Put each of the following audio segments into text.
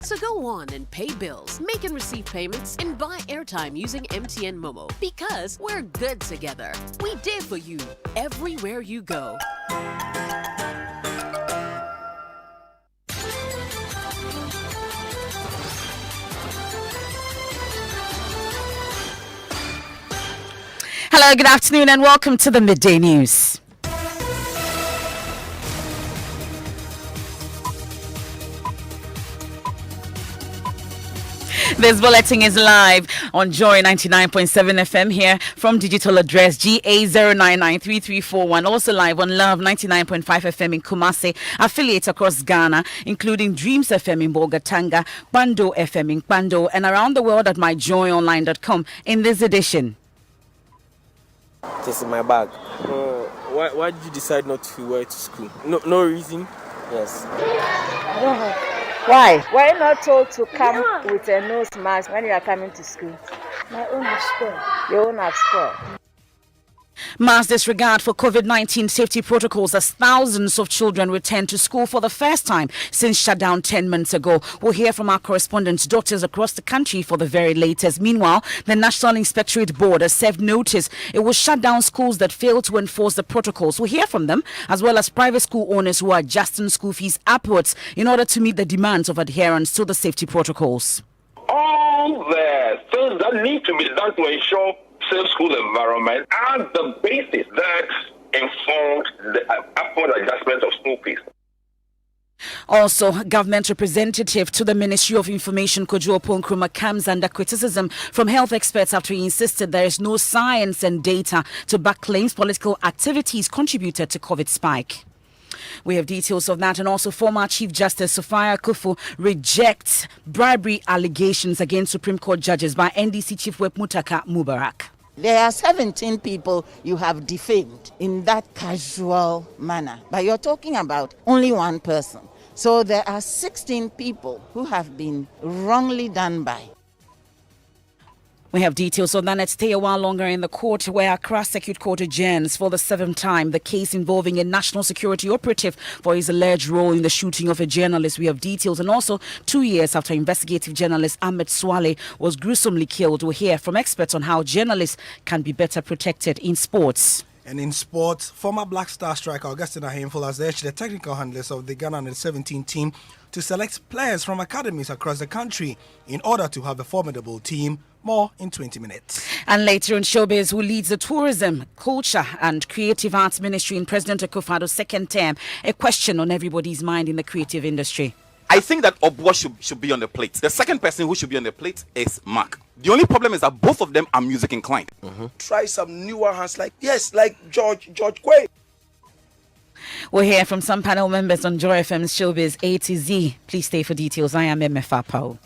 So go on and pay bills, make and receive payments, and buy airtime using MTN Momo. Because we're good together. We did for you everywhere you go. Hello, good afternoon, and welcome to the Midday News. This bulletin is live on Joy 99.7 FM here from digital address GA0993341. Also live on Love 99.5 FM in Kumasi, affiliates across Ghana, including Dreams FM in Bolgatanga, Bando FM in Bando, and around the world at myjoyonline.com. In this edition, this is my bag. Why did you decide not to wear it to school? No reason? Yes. Why? Why not told to come with a nose mask when you are coming to school? My own has spoiled. Your own has spoiled. Mass disregard for COVID-19 safety protocols as thousands of children return to school for the first time since shutdown 10 months ago. We'll hear from our correspondents, doctors across the country for the very latest. Meanwhile, the National Inspectorate Board has served notice. It will shut down schools that fail to enforce the protocols. We'll hear from them, as well as private school owners who are adjusting school fees upwards in order to meet the demands of adherence to the safety protocols. All the things that need to be done to ensure safe school environment are the basis that informed the upward adjustment of school fees. Also, government representative to the Ministry of Information, Kojo Ponkruma, comes under criticism from health experts after he insisted there is no science and data to back claims political activities contributed to COVID spike. We have details of that, and also former Chief Justice Sophia Kufu rejects bribery allegations against Supreme Court judges by NDC Chief Whip Mutaka Mubarak. There are 17 people you have defamed in that casual manner, but you're talking about only one person. So there are 16 people who have been wrongly done by. We have details on that. Let's stay a while longer in the court, where Accra Circuit Court adjourns for the 7th time the case involving a national security operative for his alleged role in the shooting of a journalist. We have details, and also 2 years after investigative journalist Ahmed Swale was gruesomely killed. We'll hear from experts on how journalists can be better protected in sports. And in sports, former Black Star striker Augustine Ahemfo has urged the technical handlers of the Ghana Under-17 team to select players from academies across the country in order to have a formidable team. More in 20 minutes. And later in showbiz, who leads the Tourism, Culture and Creative Arts Ministry in President Akufo-Addo's second term? A question on everybody's mind in the creative industry. I think that Obwa should be on the plate. The second person who should be on the plate is Mark. The only problem is that both of them are music inclined. Try some newer hands like George Quay. We'll hear from some panel members on Joy FM's Showbiz A to Z. Please stay for details. I am MFA Pao.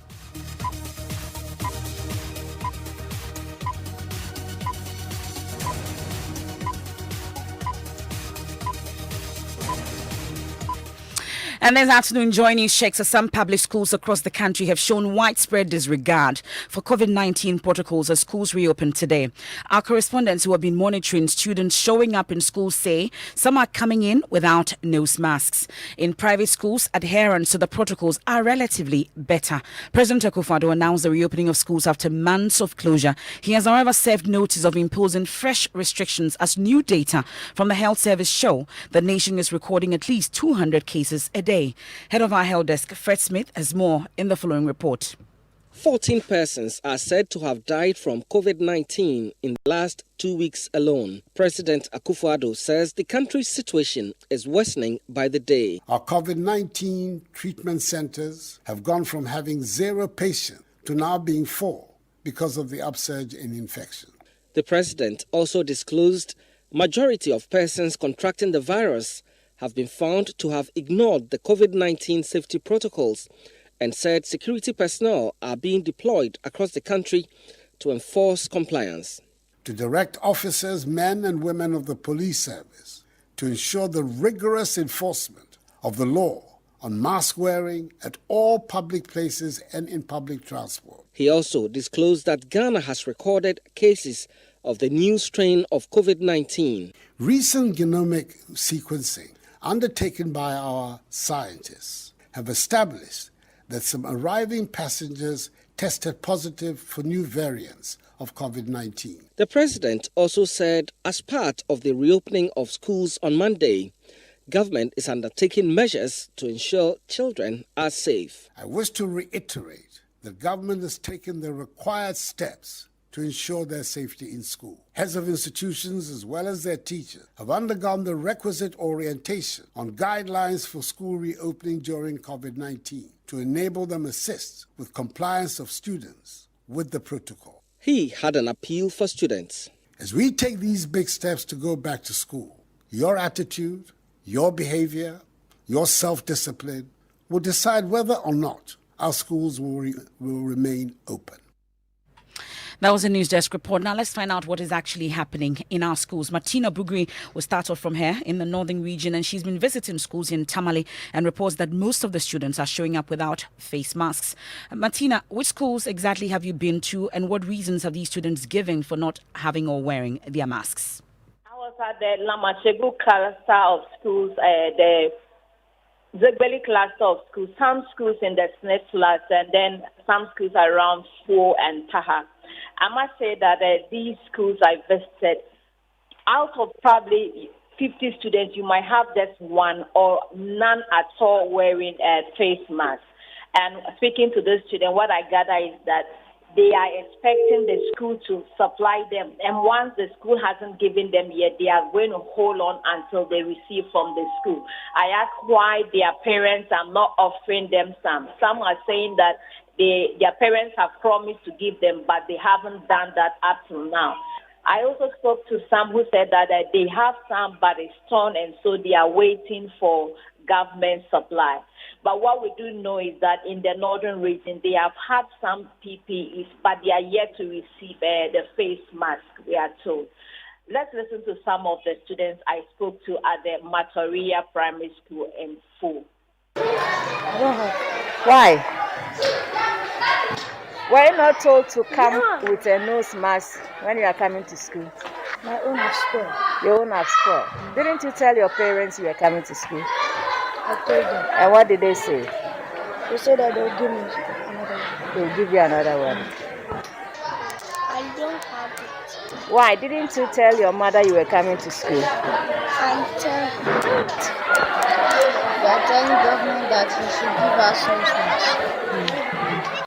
And this afternoon, Joy News checks as some public schools across the country have shown widespread disregard for COVID-19 protocols as schools reopen today. Our correspondents who have been monitoring students showing up in schools say some are coming in without nose masks. In private schools, adherence to the protocols are relatively better. President Akufo-Addo announced the reopening of schools after months of closure. He has, however, served notice of imposing fresh restrictions as new data from the health service show the nation is recording at least 200 cases a day. Head of our health desk, Fred Smith, has more in the following report. 14 persons are said to have died from COVID-19 in the last 2 weeks alone. President Akufo-Addo says the country's situation is worsening by the day. Our COVID-19 treatment centers have gone from having 0 patients to now being 4 because of the upsurge in infection. The president also disclosed majority of persons contracting the virus have been found to have ignored the COVID-19 safety protocols and said security personnel are being deployed across the country to enforce compliance. To direct officers, men and women of the police service to ensure the rigorous enforcement of the law on mask wearing at all public places and in public transport. He also disclosed that Ghana has recorded cases of the new strain of COVID-19. Recent genomic sequencing undertaken by our scientists have established that some arriving passengers tested positive for new variants of COVID-19. The president also said as part of the reopening of schools on Monday, government is undertaking measures to ensure children are safe. I wish to reiterate that government has taken the required steps to ensure their safety in school. Heads of institutions as well as their teachers have undergone the requisite orientation on guidelines for school reopening during COVID-19 to enable them assist with compliance of students with the protocol. He had an appeal for students. As we take these big steps to go back to school, your attitude, your behavior, your self-discipline will decide whether or not our schools will remain open. That was a news desk report. Now let's find out what is actually happening in our schools. Martina Bugri will start off from here in the northern region, and she's been visiting schools in Tamale and reports that most of the students are showing up without face masks. Martina, which schools exactly have you been to, and what reasons have these students given for not having or wearing their masks? I was at the Lamachegu cluster of schools, the Zegbeli cluster of schools, some schools in the Smith cluster, and then some schools around Fo and Taha. I must say that these schools I visited, out of probably 50 students, you might have just one or none at all wearing a face mask. And speaking to those students, what I gather is that they are expecting the school to supply them. And once the school hasn't given them yet, they are going to hold on until they receive from the school. I asked why their parents are not offering them some. Some are saying that their parents have promised to give them, but they haven't done that up till now. I also spoke to some who said that they have some, but it's torn, and so they are waiting for government supply. But what we do know is that in the northern region, they have had some PPEs, but they are yet to receive the face mask, we are told. Let's listen to some of the students I spoke to at the Matoria Primary School in Fo. Why? Were you not told to come with a nose mask when you are coming to school? My own has spoiled. Your own has spoiled. Didn't you tell your parents you were coming to school? I told them. And what did they say? They said that they'll give me another one. They'll give you another one. I don't have it. Why? Didn't you tell your mother you were coming to school? I tell they are telling government that we should give us nose masks.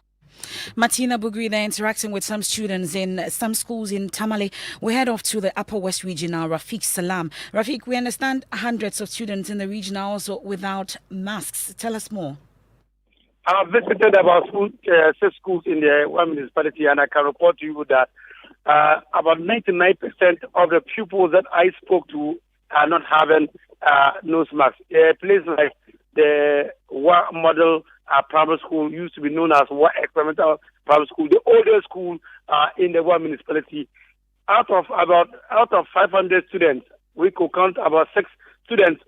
Martina Bugri there interacting with some students in some schools in Tamale. We head off to the Upper West region now. Rafiq Salam. Rafiq, we understand hundreds of students in the region are also without masks. Tell us more. I've visited about 6 schools in the one municipality, and I can report to you that about 99% of the pupils that I spoke to are not having nose masks. A place like the model primary school used to be known as experimental primary school, the oldest school in the one municipality. Out of 500 students, we could count about 6 students,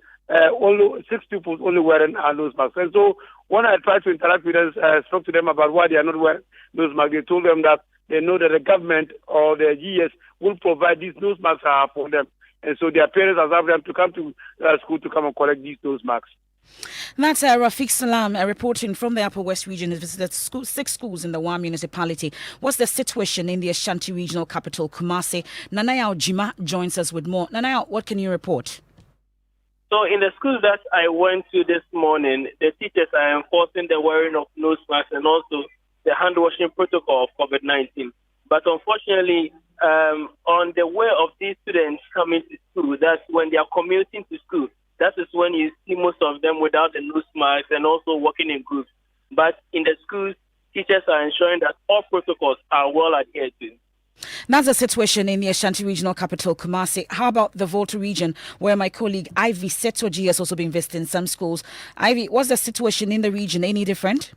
only 6 pupils only wearing nose masks. And so when I tried to interact with them, spoke to them about why they are not wearing nose masks, they told them that they know that the government or the GS will provide these nose masks for them. And so their parents have asked them to come to school to come and collect these nose masks. That's Rafiq Salam reporting from the Upper West region. He visited 6 schools in the Wa municipality. What's the situation in the Ashanti regional capital, Kumasi? Nanaya Ojima joins us with more. Nanaya, what can you report? So in the schools that I went to this morning, the teachers are enforcing the wearing of nose masks and also the hand washing protocol of COVID-19. But unfortunately, on the way of these students coming to school, that's when they are commuting to school. That is when you see most of them without the nose masks and also working in groups. But in the schools, teachers are ensuring that all protocols are well adhered to. That's the situation in the Ashanti regional capital, Kumasi. How about the Volta region, where my colleague Ivy Setoji has also been visiting some schools? Ivy, what's the situation in the region? Any different?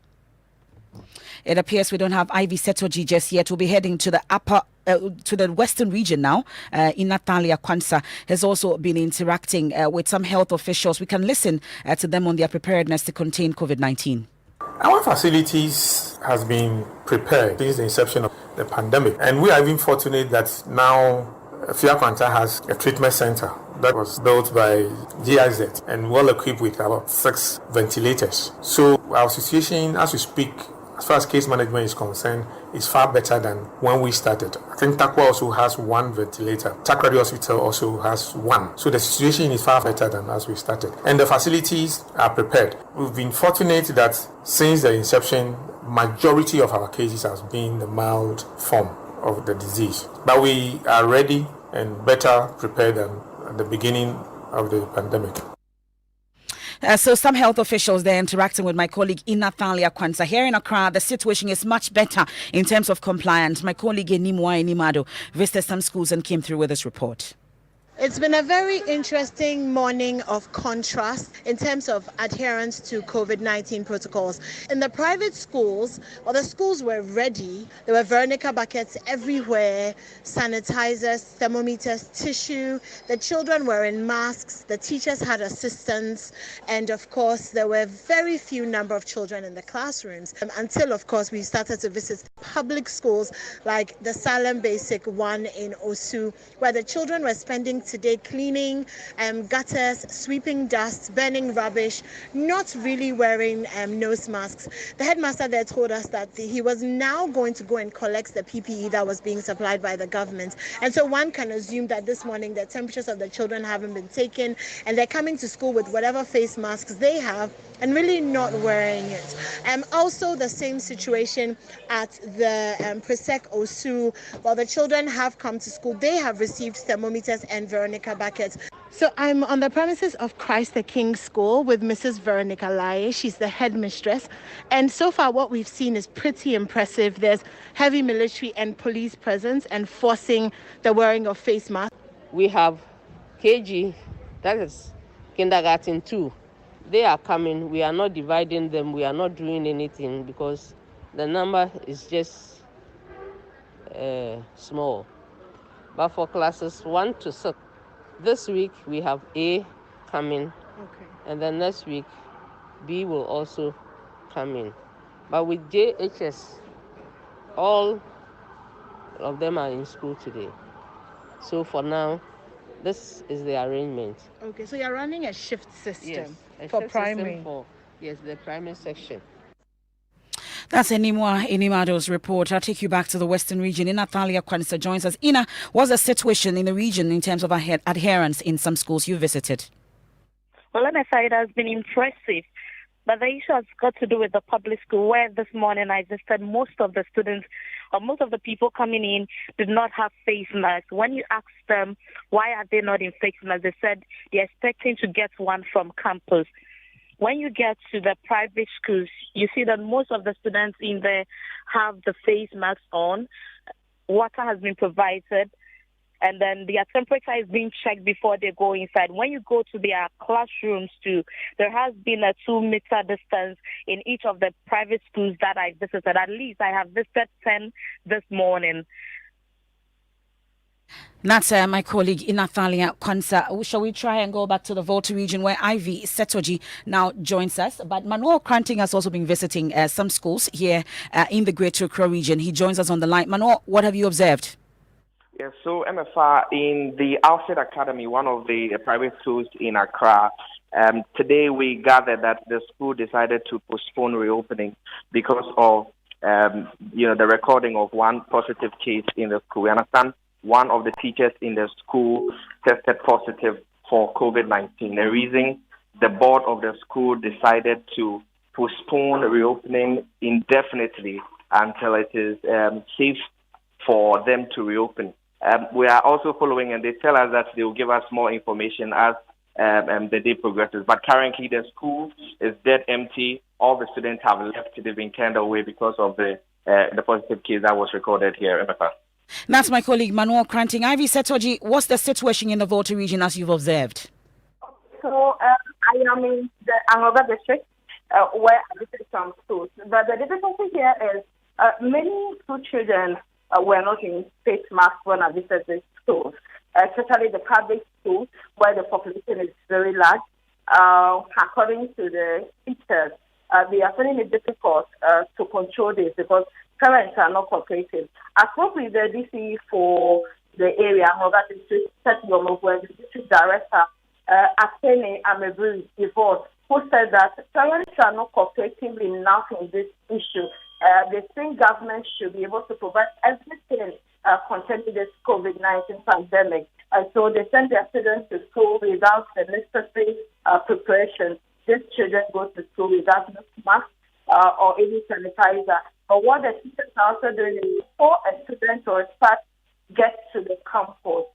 It appears we don't have Ivy Setoji just yet. We'll be heading to the western region now. Natalia Kwansa has also been interacting with some health officials. We can listen to them on their preparedness to contain COVID-19. Our facilities has been prepared since the inception of the pandemic, and we are even fortunate that now FIA Quanta has a treatment center that was built by GIZ and well equipped with about 6 ventilators. So our situation as we speak, as far as case management is concerned, is far better than when we started. I think Takwa also has 1 ventilator. Takrady Hospital also has 1. So the situation is far better than as we started. And the facilities are prepared. We've been fortunate that since the inception, majority of our cases has been the mild form of the disease. But we are ready and better prepared than at the beginning of the pandemic. So some health officials, they're interacting with my colleague Inathalia Kwanza. Here in Accra, the situation is much better in terms of compliance. My colleague Enimwa Enimado visited some schools and came through with this report. It's been a very interesting morning of contrast in terms of adherence to COVID-19 protocols. In the private schools, the schools were ready. There were Veronica buckets everywhere, sanitizers, thermometers, tissue. The children were in masks. The teachers had assistants. And of course, there were very few number of children in the classrooms until, of course, we started to visit public schools like the Salem Basic one in Osu, where the children were spending today cleaning gutters, sweeping dust, burning rubbish, not really wearing nose masks. The headmaster there told us that he was now going to go and collect the PPE that was being supplied by the government. And so one can assume that this morning the temperatures of the children haven't been taken and they're coming to school with whatever face masks they have and really not wearing it. Also the same situation at the Presec Osu. While the children have come to school, they have received thermometers and Veronica buckets. So I'm on the premises of Christ the King School with Mrs. Veronica Lai. She's the headmistress. And so far what we've seen is pretty impressive. There's heavy military and police presence enforcing the wearing of face masks. We have KG, that is kindergarten 2. They are coming. We are not dividing them. We are not doing anything because the number is just small. But for classes 1 to 6, this week we have A coming, and then next week B will also come in. But with JHS, all of them are in school today. So for now, this is the arrangement. Okay, so you're running a shift system, yes, a for shift primary. System for, yes, the primary section. That's Inimado's report. I'll take you back to the Western region. Inathalia Kwanza joins us. Ina, what's the situation in the region in terms of adherence in some schools you visited? Well, let me say it has been impressive. But the issue has got to do with the public school, where this morning I visited most of the students, or most of the people coming in did not have face masks. When you ask them why are they not in face masks, they said they're expecting to get one from campus. When you get to the private schools, you see that most of the students in there have the face masks on. Water has been provided, and then their temperature is being checked before they go inside. When you go to their classrooms too, there has been a 2-meter distance in each of the private schools that I visited. At least I have visited 10 this morning. That's my colleague Inathalia Kwanza. Shall we try and go back to the Volta region where Ivy Setoji now joins us? But Manuel Kranting has also been visiting some schools here in the Greater Accra region. He joins us on the line. Manuel, what have you observed? Yes, so MFR, in the Alfred Academy, one of the private schools in Accra, today we gathered that the school decided to postpone reopening because of the recording of one positive case in the school. We understand one of the teachers in the school tested positive for COVID-19. The reason the board of the school decided to postpone reopening indefinitely until it is safe for them to reopen. We are also following, and they tell us that they will give us more information as the day progresses. But currently, the school is dead empty. All the students have left. They've been turned away because of the positive case that was recorded here. That's my colleague Manuel Kranting. Ivy Setoji, what's the situation in the Volta region as you've observed? So I am in the Angoga district where I visited some schools. But the difficulty here is many school children were not in face masks when I visited these schools, especially the public schools where the population is very large. According to the teachers, they are finding it difficult to control this because parents are not cooperating. I spoke with the DC for the area, Moga District, the district director, Atene Amebri divorce, who said that parents are not cooperating enough in this issue. They think government should be able to provide everything concerning this COVID-19 pandemic. So they send their children to school without the necessary preparation. These children go to school without masks or any sanitizer. But what the teachers are also doing is before a student or a staff gets to the campus,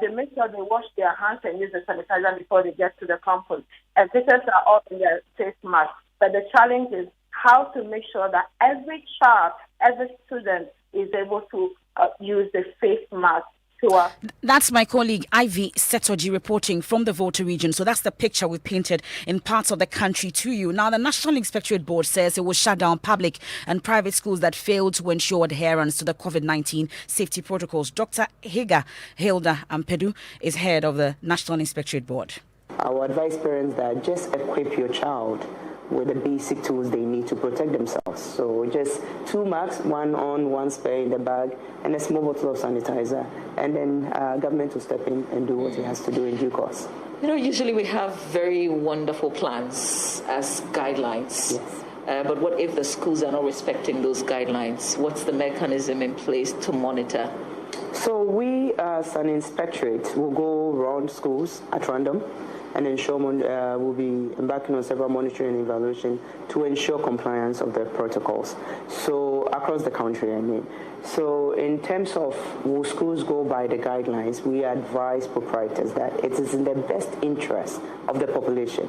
they make sure they wash their hands and use the sanitizer before they get to the campus. And teachers are all in their face masks. But the challenge is how to make sure that every child, every student is able to use the face mask. That's my colleague Ivy Setoji reporting from the Volta region. So that's the picture we've painted in parts of the country to you. Now, the National Inspectorate Board says it will shut down public and private schools that fail to ensure adherence to the COVID-19 safety protocols. Dr. Hilda Ampedu is head of the National Inspectorate Board. I would advise parents that just equip your child with the basic tools they need to protect themselves. So just 2 masks, one on, one spare in the bag, and a small bottle of sanitizer. And then government will step in and do what it has to do in due course. You know, usually we have very wonderful plans as guidelines. Yes. But what if the schools are not respecting those guidelines? What's the mechanism in place to monitor? So we, as an inspectorate, will go around schools at random and ensure we'll be embarking on several monitoring and evaluation to ensure compliance of the protocols. So across the country, I mean. So in terms of will schools go by the guidelines, we advise proprietors that it is in the best interest of the population.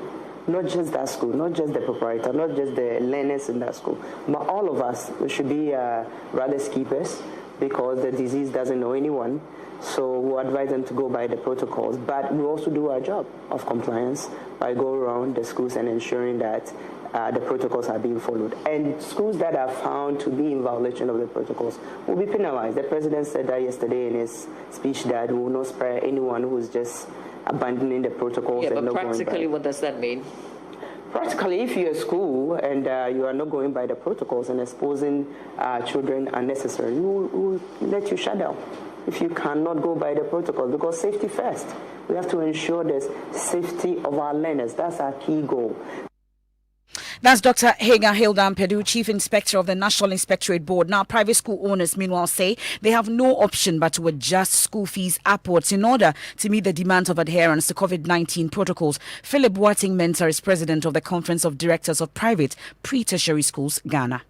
Not just that school, not just the proprietor, not just the learners in that school, but all of us, we should be rather keepers because the disease doesn't know anyone. So we'll advise them to go by the protocols, but we also do our job of compliance by going around the schools and ensuring that the protocols are being followed. And schools that are found to be in violation of the protocols will be penalized. The president said that yesterday in his speech that we will not spare anyone who is just abandoning the protocols. Yeah, and but not practically, going by. what does that mean? Practically, if you're a school and you are not going by the protocols and exposing children unnecessarily, we'll let you shut down. If you cannot go by the protocol, because safety first. We have to ensure the safety of our learners. That's our key goal. That's Dr. Hilda Ampedu, Chief Inspector of the National Inspectorate Board. Now, private school owners, meanwhile, say they have no option but to adjust school fees upwards in order to meet the demands of adherence to COVID-19 protocols. Philip Boating Mensah is president of the Conference of Directors of Private Pre-Tertiary Schools, Ghana.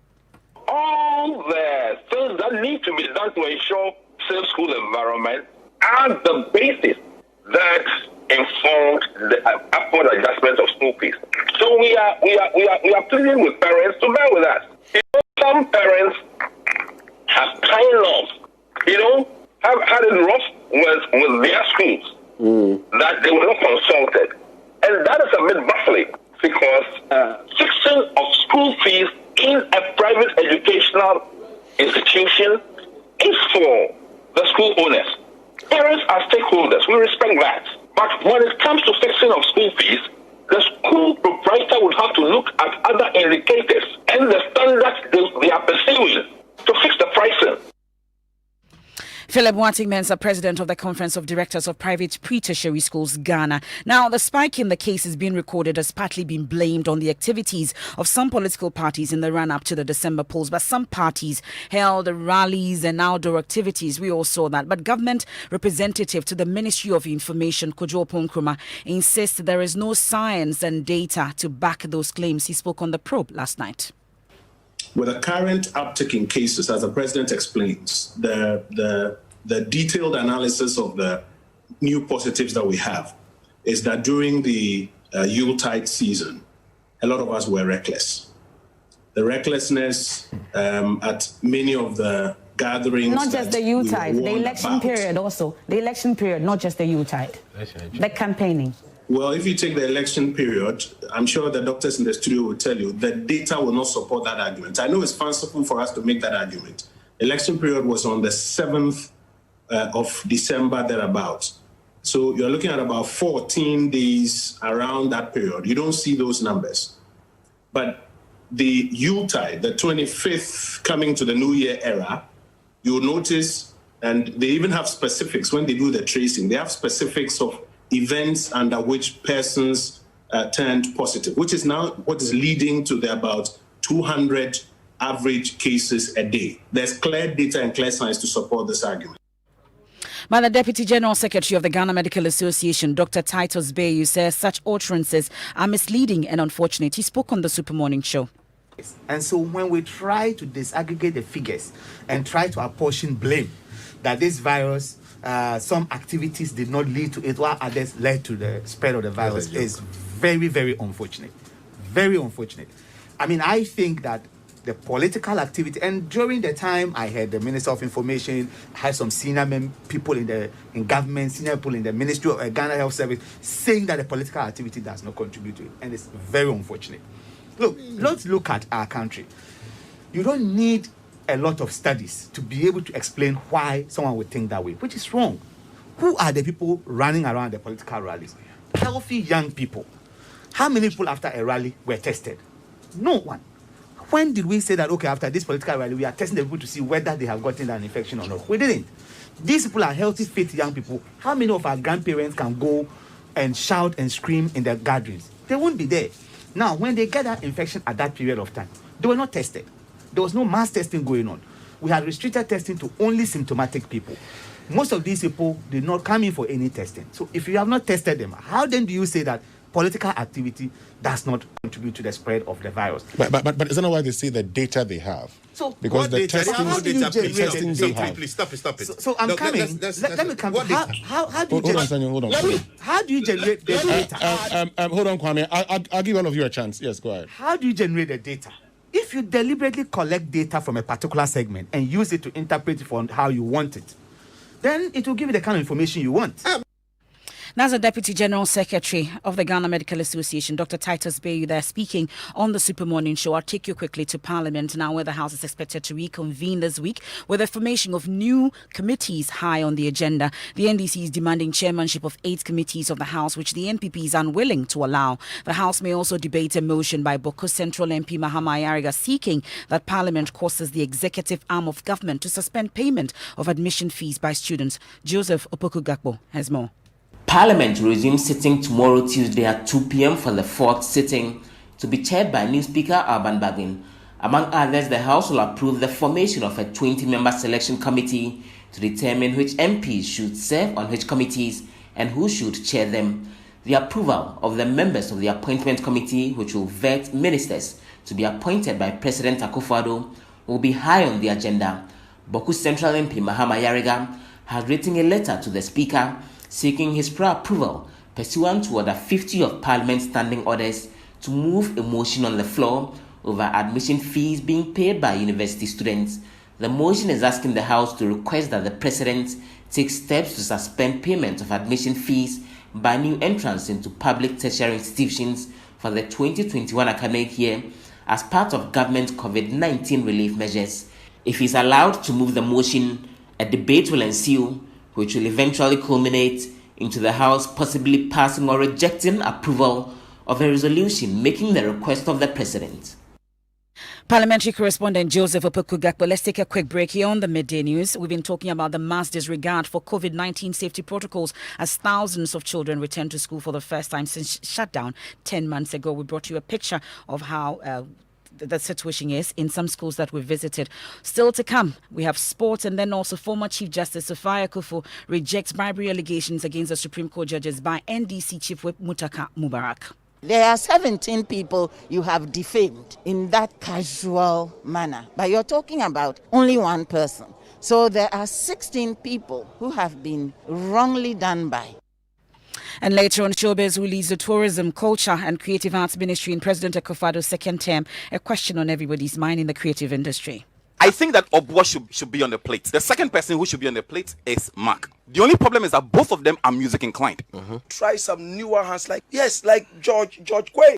All the things that need to be done to ensure safe school environment are the basis that informed the upward adjustment of school fees. So we are pleading with parents to bear with us. Some parents have kind of, have had it rough with their schools that they were not consulted, and that is a bit baffling because fixing of school fees in a private educational institution is for the school owners. Parents are stakeholders. We respect that. But when it comes to fixing of school fees, the school proprietor would have to look at other indicators and the standards they are pursuing to fix the pricing. Philip Boating Mensah, president of the Conference of Directors of Private Pre-Tertiary Schools, Ghana. Now, the spike in the cases being recorded has partly been blamed on the activities of some political parties in the run-up to the December polls, but some parties held rallies and outdoor activities. We all saw that. But government representative to the Ministry of Information, Kojo Ponkroma, insists there is no science and data to back those claims. He spoke on the probe last night. With the current uptick in cases, as the president explains, the detailed analysis of the new positives that we have is that during the Yuletide season, a lot of us were reckless. The recklessness at many of the gatherings. Not just the Yuletide, the election period also. The election period, not just the Yuletide. The campaigning. Well, if you take the election period, I'm sure the doctors in the studio will tell you the data will not support that argument. I know it's fanciful for us to make that argument. Election period was on the 7th of December, thereabouts. So you're looking at about 14 days around that period. You don't see those numbers. But the Yuletide, the 25th coming to the New Year era, you'll notice And they even have specifics when they do the tracing. They have specifics of events under which persons turned positive, which is now what is leading to the about 200 average cases a day. There's clear data and clear science to support this argument. But the Deputy General Secretary of the Ghana Medical Association, Dr. Titus Bayu, says such utterances are misleading and unfortunate. He spoke on the Super Morning Show. And so when we try to disaggregate the figures and try to apportion blame that this virus, some activities did not lead to it, while others led to the spread of the virus, is very, very unfortunate. Very unfortunate. I mean, I think that the political activity, and during the time I had the Minister of Information, I had some senior people in government, senior people in the Ministry of Ghana Health Service saying that the political activity does not contribute to it, and it's very unfortunate. Look, let's look at our country. You don't need a lot of studies to be able to explain why someone would think that way, which is wrong. Who are the people running around the political rallies? Healthy young people. How many people after a rally were tested? No one. When did we say that, okay, after this political rally, we are testing the people to see whether they have gotten an infection or not? We didn't. These people are healthy, fit young people. How many of our grandparents can go and shout and scream in their gatherings? They won't be there. Now, when they get that infection at that period of time, they were not tested. There was no mass testing going on. We had restricted testing to only symptomatic people. Most of these people did not come in for any testing. So if you have not tested them, how then do you say that political activity does not contribute to the spread of the virus? But isn't that why they say the data they have? So because the testing, please stop it. So I'm coming. Let me come. How do you hold on. How do you generate the data? Hold on, Kwame. I'll give all of you a chance. Yes, go ahead. How do you generate the data? If you deliberately collect data from a particular segment and use it to interpret it for how you want it, then it will give you the kind of information you want. That's the Deputy General Secretary of the Ghana Medical Association, Dr. Titus Bayu, there speaking on the Super Morning Show. I'll take you quickly to Parliament now, where the House is expected to reconvene this week with the formation of new committees high on the agenda. The NDC is demanding chairmanship of 8 committees of the House, which the NPP is unwilling to allow. The House may also debate a motion by Boko Central MP Mahama Ayariga seeking that Parliament causes the executive arm of government to suspend payment of admission fees by students. Joseph Opoku-Gakpo has more. Parliament resumes sitting tomorrow, Tuesday at 2 p.m. for the 4th sitting, to be chaired by new Speaker Alban Bagbin. Among others, the House will approve the formation of a 20-member selection committee to determine which MPs should serve on which committees and who should chair them. The approval of the members of the appointment committee, which will vet ministers to be appointed by President Akufo-Addo, will be high on the agenda. Boku Central MP Mahama Ayariga has written a letter to the Speaker seeking his pre-approval pursuant to Order 50 of Parliament Standing Orders to move a motion on the floor over admission fees being paid by university students. The motion is asking the House to request that the President take steps to suspend payment of admission fees by new entrants into public tertiary institutions for the 2021 academic year as part of government COVID-19 relief measures. If he's allowed to move the motion, a debate will ensue, which will eventually culminate into the House possibly passing or rejecting approval of a resolution making the request of the President. Parliamentary correspondent Joseph Opoku-Gakpo. Let's take a quick break here on the Midday News. We've been talking about the mass disregard for COVID-19 safety protocols as thousands of children return to school for the first time since shutdown 10 months ago. We brought you a picture of how the situation is in some schools that we visited. Still to come, we have sports, and then also former Chief Justice Sophia Akufo rejects bribery allegations against the Supreme Court judges by NDC Chief Whip Mutaka Mubarak. There are 17 people you have defamed in that casual manner, but you're talking about only one person. So there are 16 people who have been wrongly done by. And later on, Showbiz, who leads the Tourism, Culture and Creative Arts Ministry in President Akufo-Addo's second term, a question on everybody's mind in the creative industry. I think that Obwa should be on the plate. The second person who should be on the plate is Mark. The only problem is that both of them are music inclined. Try some newer hands like George Quay.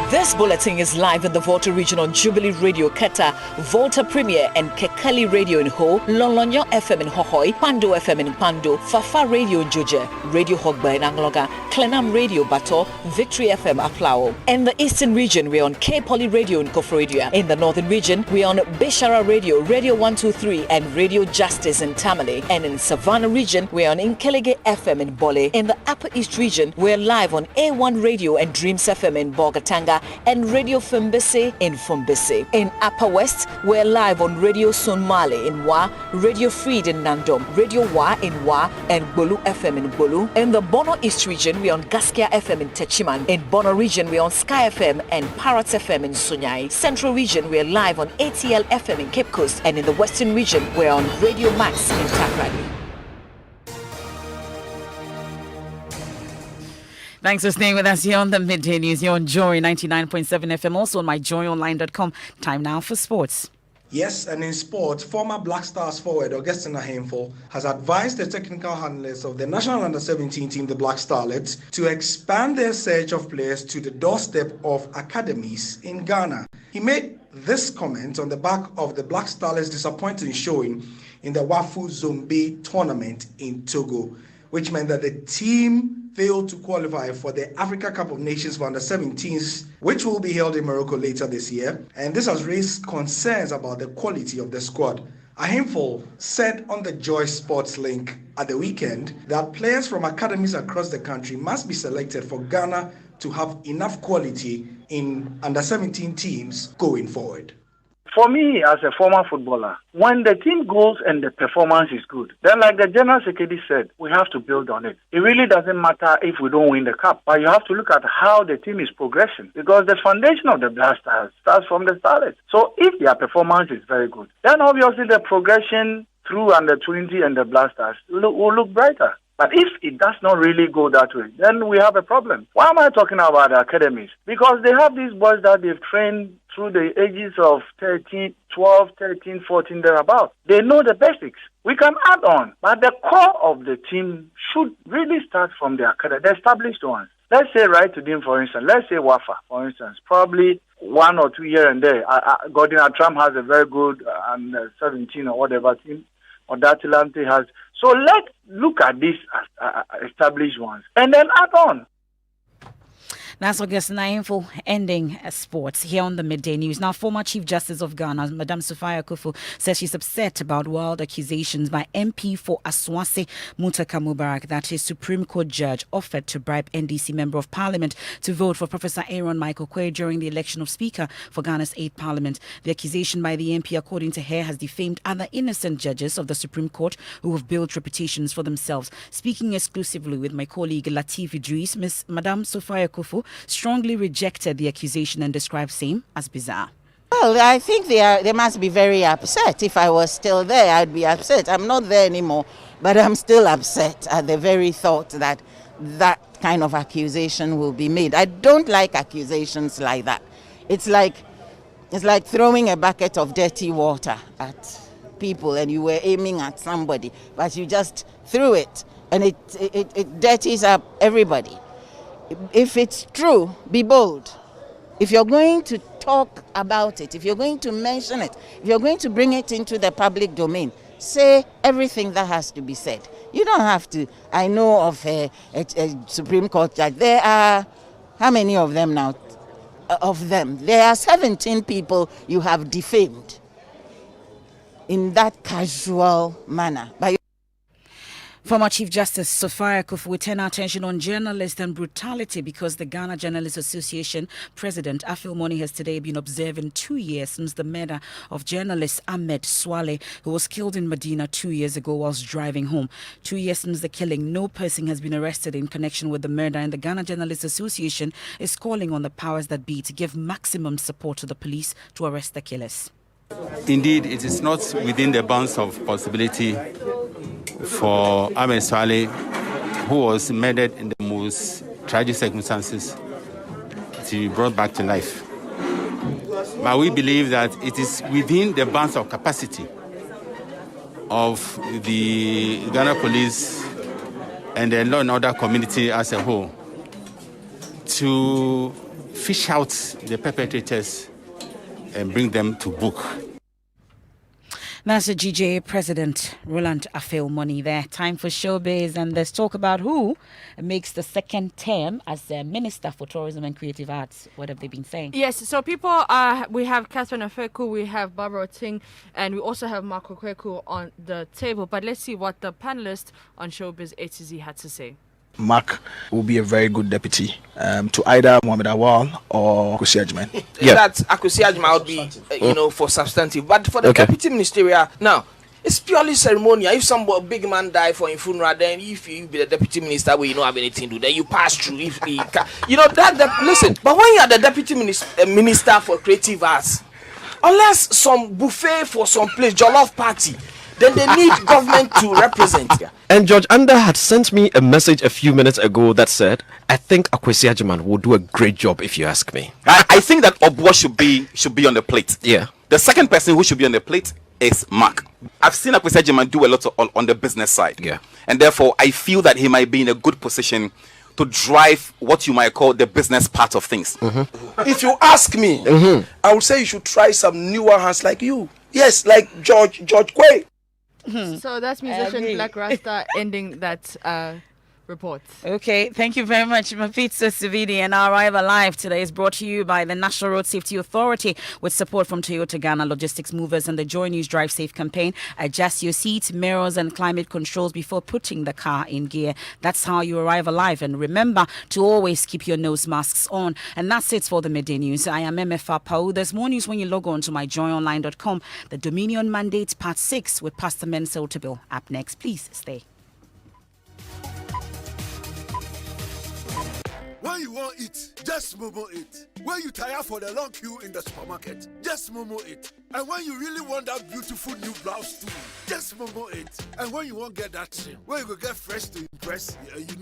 This bulletin is live in the Volta region on Jubilee Radio Keta, Volta Premier and Kekali Radio in Ho, Lolonyo FM in Hohoi, Pando FM in Pando, Fafa Radio in Joje, Radio Hogba in Angloga, Klenam Radio Bato, Victory FM Aflao. In the Eastern region, we're on K Poly Radio in Kofrodia. In the Northern region, we're on Bishara Radio, Radio 123 and Radio Justice in Tamale. And in Savannah region, we're on Inkelege FM in Bole. In the Upper East region, we're live on A1 Radio and Dreams FM in Bogatanga and Radio Fumbese in Fumbese. In Upper West, we're live on Radio Sonmale in Wa, Radio Freed in Nandom, Radio Wa in Wa, and Bolu FM in Bolu. In the Bono East region, we're on Gaskia FM in Techiman. In Bono region, we're on Sky FM and Parrot FM in Sunyai. Central region, we're live on ATL FM in Cape Coast. And in the Western region, we're on Radio Max in Takrady. Thanks for staying with us here on the Midday News. You're on Joy 99.7 FM, also on myjoyonline.com. Time now for sports. Yes, and in sport, former Black Stars forward Augustine Ahemfo has advised the technical handlers of the national under-17 team, the Black Starlets, to expand their search of players to the doorstep of academies in Ghana. He made this comment on the back of the Black Starlets' disappointing showing in the Wafu Zombe tournament in Togo, which meant that the team failed to qualify for the Africa Cup of Nations for under-17s, which will be held in Morocco later this year. And this has raised concerns about the quality of the squad. Ahemfo said on the Joy Sports link at the weekend that players from academies across the country must be selected for Ghana to have enough quality in under-17 teams going forward. For me, as a former footballer, when the team goes and the performance is good, then like the General Secretary said, we have to build on it. It really doesn't matter if we don't win the cup, but you have to look at how the team is progressing, because the foundation of the Black Stars starts from the Starlets. So if their performance is very good, then obviously the progression through under-20 and the Black Stars will look brighter. But if it does not really go that way, then we have a problem. Why am I talking about the academies? Because they have these boys that they've trained through the ages of 12, 13, 14, thereabouts. They know the basics. We can add on, but the core of the team should really start from the academy, the established ones. Let's say Right to Dim, for instance. Let's say Wafa, for instance. Probably 1 or 2 here and there. Gordon Atram has a very good 17 or whatever team, or Datilante has. So let's look at these established ones and then add on. That's Augustine Ahemfo ending sports here on the Midday News. Now, former Chief Justice of Ghana, Madam Sophia Kufu, says she's upset about wild accusations by MP for Aswase Mutaka Mubarak that his Supreme Court judge offered to bribe NDC Member of Parliament to vote for Professor Aaron Michael Quay during the election of Speaker for Ghana's 8th Parliament. The accusation by the MP, according to her, has defamed other innocent judges of the Supreme Court who have built reputations for themselves. Speaking exclusively with my colleague Latif Idris, Madam Sophia Kufu strongly rejected the accusation and described same as bizarre. Well, I think they must be very upset. If I was still there, I'd be upset. I'm not there anymore, but I'm still upset at the very thought that that kind of accusation will be made. I don't like accusations like that. It's like throwing a bucket of dirty water at people and you were aiming at somebody, but you just threw it and it dirties up everybody. If it's true, be bold. If you're going to talk about it, if you're going to mention it, if you're going to bring it into the public domain, say everything that has to be said. You don't have to. I know of a Supreme Court judge. There are, how many of them now? Of them. There are 17 people you have defamed in that casual manner. Former Chief Justice Sophia Kufu will turn our attention on journalists and brutality because the Ghana Journalists Association President Afil Moni has today been observing 2 years since the murder of journalist Ahmed Swale, who was killed in Medina 2 years ago whilst driving home. 2 years since the killing, no person has been arrested in connection with the murder, and the Ghana Journalists Association is calling on the powers that be to give maximum support to the police to arrest the killers. Indeed, it is not within the bounds of possibility for Ahmed Swale, who was murdered in the most tragic circumstances, to be brought back to life. But we believe that it is within the bounds of capacity of the Ghana police and the law and order community as a whole to fish out the perpetrators and bring them to book. That's the GJA President, Roland Afeomoni there. Time for showbiz, and let's talk about who makes the second term as the Minister for Tourism and Creative Arts. What have they been saying? Yes, so we have Catherine Afeku, we have Barbara Ting, and we also have Marco Kweku on the table. But let's see what the panelists on Showbiz A to Z had to say. Mark will be a very good deputy to either Mohamed Awal or Kwesi Agyeman. That Kwesi Agyeman would be, for substantive. But for the deputy ministerial, now, it's purely ceremonial. If some big man die for a funeral, then if you be the deputy minister where you don't have anything to do, then you pass through. If he listen, but when you are the deputy minister for creative arts, unless some buffet for some place, jollof party, then they need government to represent. And George Anda had sent me a message a few minutes ago that said, I think Kwesi Agyeman will do a great job if you ask me. I think that Obwa should be on the plate. Yeah. The second person who should be on the plate is Mark. I've seen Kwesi Agyeman do a lot on the business side. Yeah. And therefore, I feel that he might be in a good position to drive what you might call the business part of things. If you ask me, I would say you should try some newer hands like you. Yes, like George Quay. So that's musician Black Rasta ending that report. Okay, thank you very much, Mapitsa Savidi. And our Arrival Live today is brought to you by the National Road Safety Authority with support from Toyota Ghana Logistics Movers and the Joy News Drive Safe campaign. Adjust your seats, mirrors and climate controls before putting the car in gear. That's how you arrive alive. And remember to always keep your nose masks on. And that's it for the Midday News. I am MFA Pau. There's more news when you log on to myjoyonline.com. The Dominion Mandate Part 6 with Pastor Mensa Otabil. Up next, please stay. When you want it, just Momo it. When you tire for the long queue in the supermarket, just Momo it. And when you really want that beautiful new blouse too, just Momo it. And when you won't get that trim, when you go get fresh to impress, you